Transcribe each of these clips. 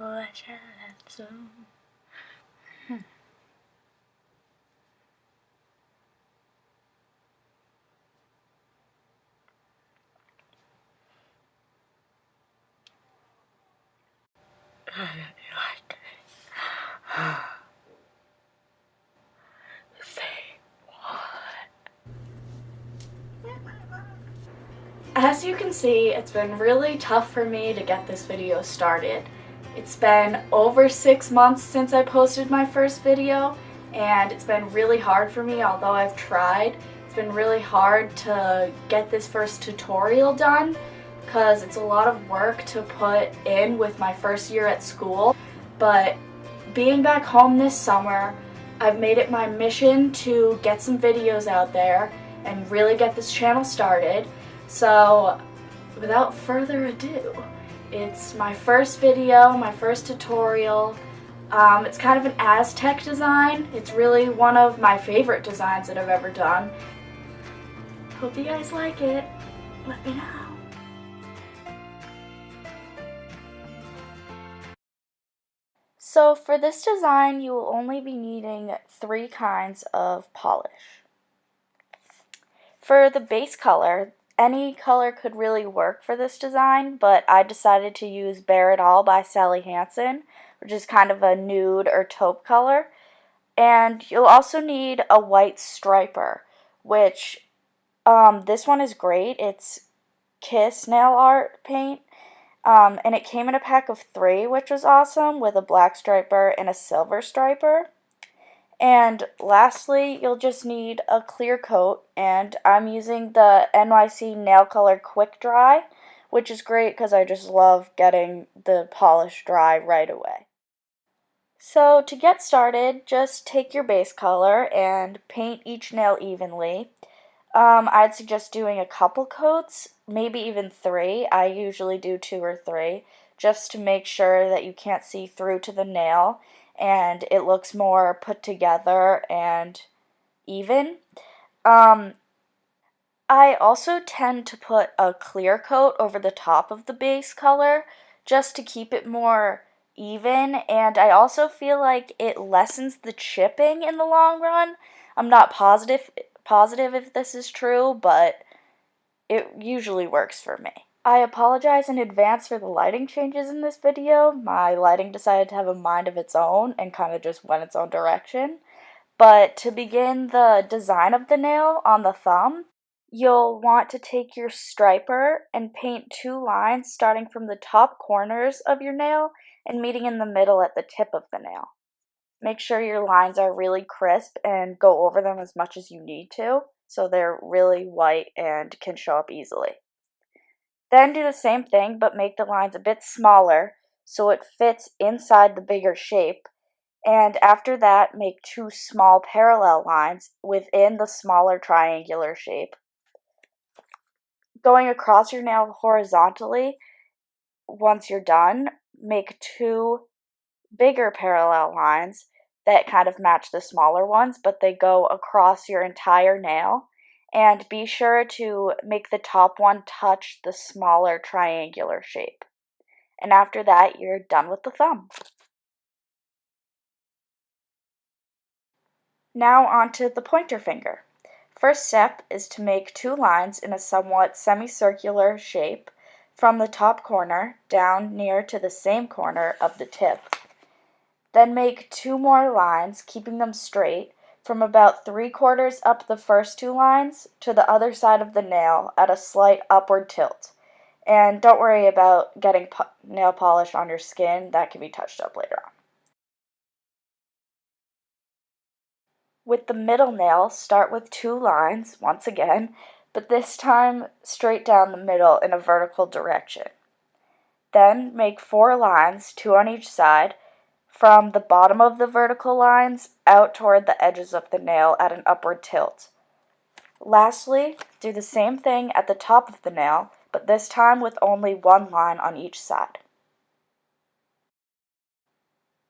As you can see, it's been really tough for me to get this video started. It's been over 6 months since I posted my first video, and it's been really hard for me, although I've tried. It's been really hard to get this first tutorial done because it's a lot of work to put in with my first year at school. But being back home this summer, I've made it my mission to get some videos out there and really get this channel started. So, without further ado, it's my first video, my first tutorial. It's kind of an Aztec design. It's really one of my favorite designs that I've ever done. Hope you guys like it. Let me know. So for this design, you will only be needing 3 kinds of polish. For the base color, any color could really work for this design, but I decided to use Bare It All by Sally Hansen, which is kind of a nude or taupe color. And you'll also need a white striper, which this one is great. It's Kiss nail art paint, and it came in a pack of 3, which was awesome, with a black striper and a silver striper. And lastly, you'll just need a clear coat, and I'm using the NYC Nail Color Quick Dry, which is great because I just love getting the polish dry right away. So to get started, just take your base color and paint each nail evenly. I'd suggest doing a couple coats, maybe even 3. I usually do 2 or 3, just to make sure that you can't see through to the nail and it looks more put together and even. I also tend to put a clear coat over the top of the base color just to keep it more even, and I also feel like it lessens the chipping in the long run. I'm not positive if this is true, but it usually works for me. I apologize in advance for the lighting changes in this video. My lighting decided to have a mind of its own and kind of just went its own direction. But to begin the design of the nail on the thumb, you'll want to take your striper and paint 2 lines starting from the top corners of your nail and meeting in the middle at the tip of the nail. Make sure your lines are really crisp and go over them as much as you need to, so they're really white and can show up easily. Then do the same thing, but make the lines a bit smaller so it fits inside the bigger shape. And after that, make 2 small parallel lines within the smaller triangular shape. Going across your nail horizontally, once you're done, make 2 bigger parallel lines that kind of match the smaller ones, but they go across your entire nail. And be sure to make the top one touch the smaller triangular shape. And after that, you're done with the thumb. Now onto the pointer finger. First step is to make 2 lines in a somewhat semicircular shape from the top corner down near to the same corner of the tip. Then make 2 more lines, keeping them straight, from about 3/4 up the first 2 lines to the other side of the nail at a slight upward tilt. And don't worry about getting nail polish on your skin, that can be touched up later on. With the middle nail, start with 2 lines, once again, but this time straight down the middle in a vertical direction. Then make 4 lines, 2 on each side, from the bottom of the vertical lines out toward the edges of the nail at an upward tilt. Lastly, do the same thing at the top of the nail, but this time with only 1 line on each side.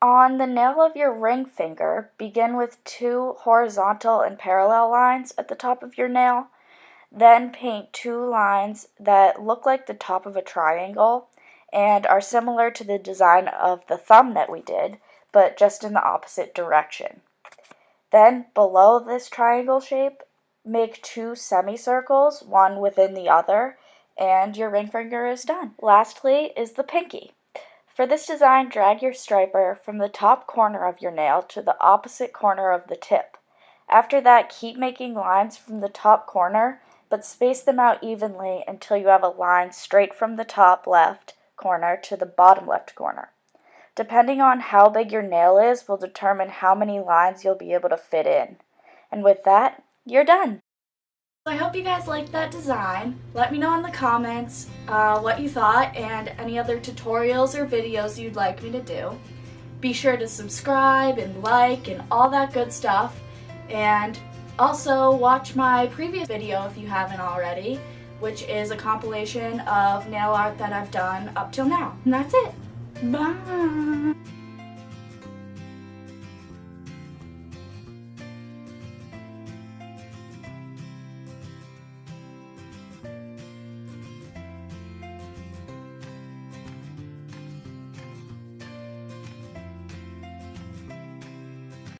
On the nail of your ring finger, begin with 2 horizontal and parallel lines at the top of your nail. Then paint 2 lines that look like the top of a triangle and are similar to the design of the thumb that we did, but just in the opposite direction. Then below this triangle shape, make 2 semicircles, one within the other, and your ring finger is done. Lastly is the pinky. For this design, drag your striper from the top corner of your nail to the opposite corner of the tip. After that, keep making lines from the top corner, but space them out evenly until you have a line straight from the top left corner to the bottom left corner. Depending on how big your nail is will determine how many lines you'll be able to fit in. And with that, you're done. So I hope you guys liked that design. Let me know in the comments what you thought and any other tutorials or videos you'd like me to do. Be sure to subscribe and like and all that good stuff. And also watch my previous video if you haven't already, which is a compilation of nail art that I've done up till now. And that's it. Bye!